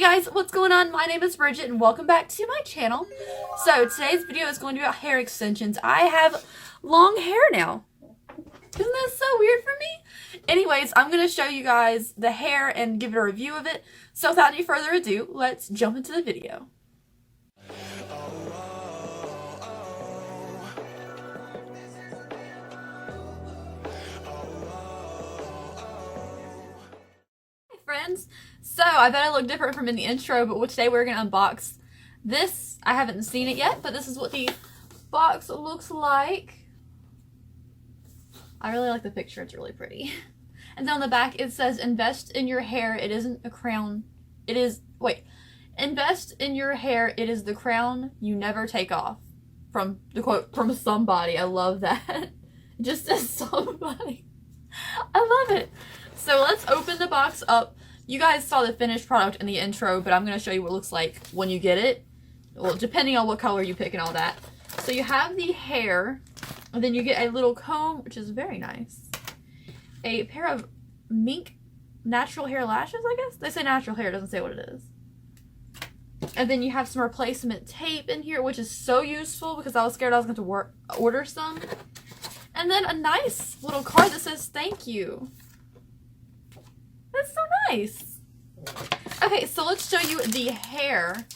guys, what's going on? My name is Bridget and welcome back to my channel. So today's video is going to be about hair extensions. I have long hair now. Isn't that so weird for me? Anyways, I'm going to show you guys the hair and give it a review of it. So without any further ado, let's jump into the video. Friends, so I bet I look different from in the intro, but today we're going to unbox this. I haven't seen it yet, but this is what the box looks like. I really like the picture, it's really pretty. And then on the back it says, invest in your hair, it isn't a crown, it is, invest in your hair, it is the crown you never take off. From the quote from somebody, I love that. Just as somebody. I love it. So let's open the box up. You guys saw the finished product in the intro, but I'm going to show you what it looks like when you get it. Well, depending on what color you pick and all that. So you have the hair, and then you get a little comb, which is very nice. A pair of mink natural hair lashes, I guess? They say natural hair, it doesn't say what it is. And then you have some replacement tape in here, which is so useful because I was scared I was going to order some. And then a nice little card that says thank you. That's so nice. Okay, so let's show you the hair.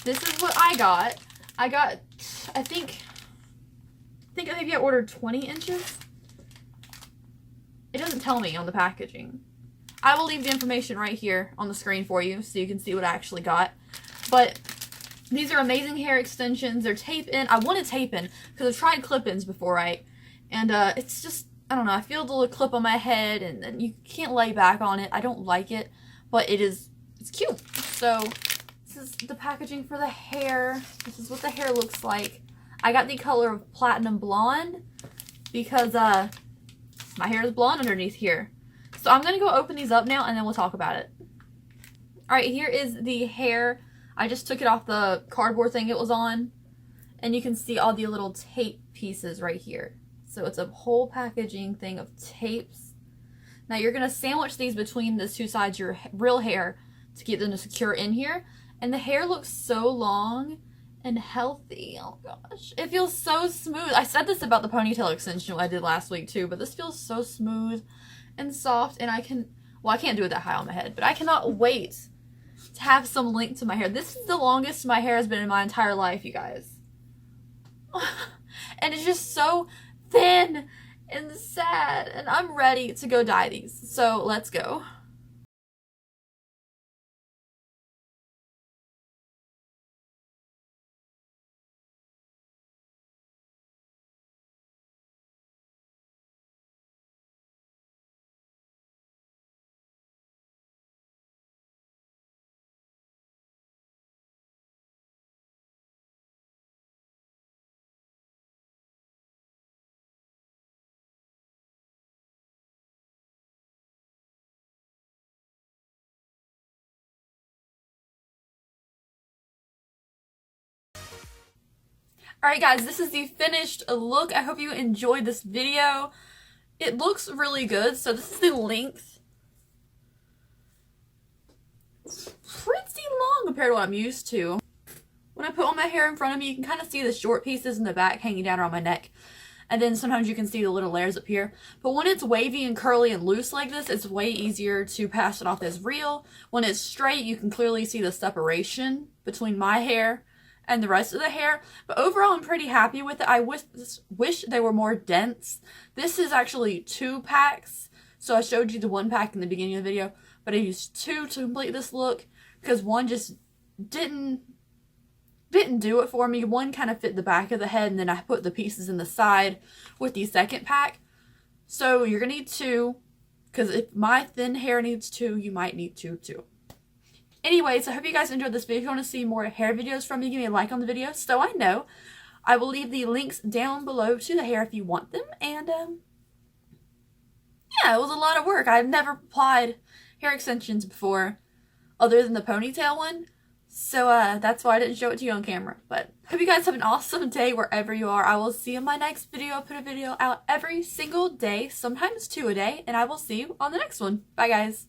This is what I got. I think maybe I ordered 20 inches. It doesn't tell me on the packaging. I will leave the information right here on the screen for you so you can see what I actually got. But these are amazing hair extensions. They're tape-in. I wanted tape-in because I've tried clip-ins before, right? And it's just, I don't know, I feel the little clip on my head and then you can't lay back on it. I don't like it, but it's cute. So this is the packaging for the hair. This is what the hair looks like. I got the color of platinum blonde because my hair is blonde underneath here. So I'm going to go open these up now and then we'll talk about it. Alright, here is the hair. I just took it off the cardboard thing it was on. And you can see all the little tape pieces right here. So it's a whole packaging thing of tapes. Now you're going to sandwich these between the two sides of your real hair to get them to secure in here. And the hair looks so long and healthy. Oh gosh. It feels so smooth. I said this about the ponytail extension I did last week too, but this feels so smooth and soft. And I can't do it that high on my head, but I cannot wait to have some length to my hair. This is the longest my hair has been in my entire life, you guys. And it's just so thin and sad, and I'm ready to go dye these. So let's go. Alright guys, this is the finished look. I hope you enjoyed this video. It looks really good. So this is the length. It's pretty long compared to what I'm used to. When I put all my hair in front of me, you can kind of see the short pieces in the back hanging down around my neck. And then sometimes you can see the little layers up here. But when it's wavy and curly and loose like this, it's way easier to pass it off as real. When it's straight, you can clearly see the separation between my hair and the rest of the hair. But overall, I'm pretty happy with it. I wish they were more dense. This is actually 2 packs. So I showed you the 1 pack in the beginning of the video, but I used 2 to complete this look because 1 just didn't do it for me. 1 kind of fit the back of the head, and then I put the pieces in the side with the 2nd pack. So you're gonna need 2, because if my thin hair needs 2, you might need 2 too. Anyways, I hope you guys enjoyed this video. If you want to see more hair videos from me, give me a like on the video so I know. I will leave the links down below to the hair if you want them. And, yeah, it was a lot of work. I've never applied hair extensions before other than the ponytail one. So, that's why I didn't show it to you on camera. But, hope you guys have an awesome day wherever you are. I will see you in my next video. I'll put a video out every single day, sometimes 2 a day. And I will see you on the next one. Bye, guys.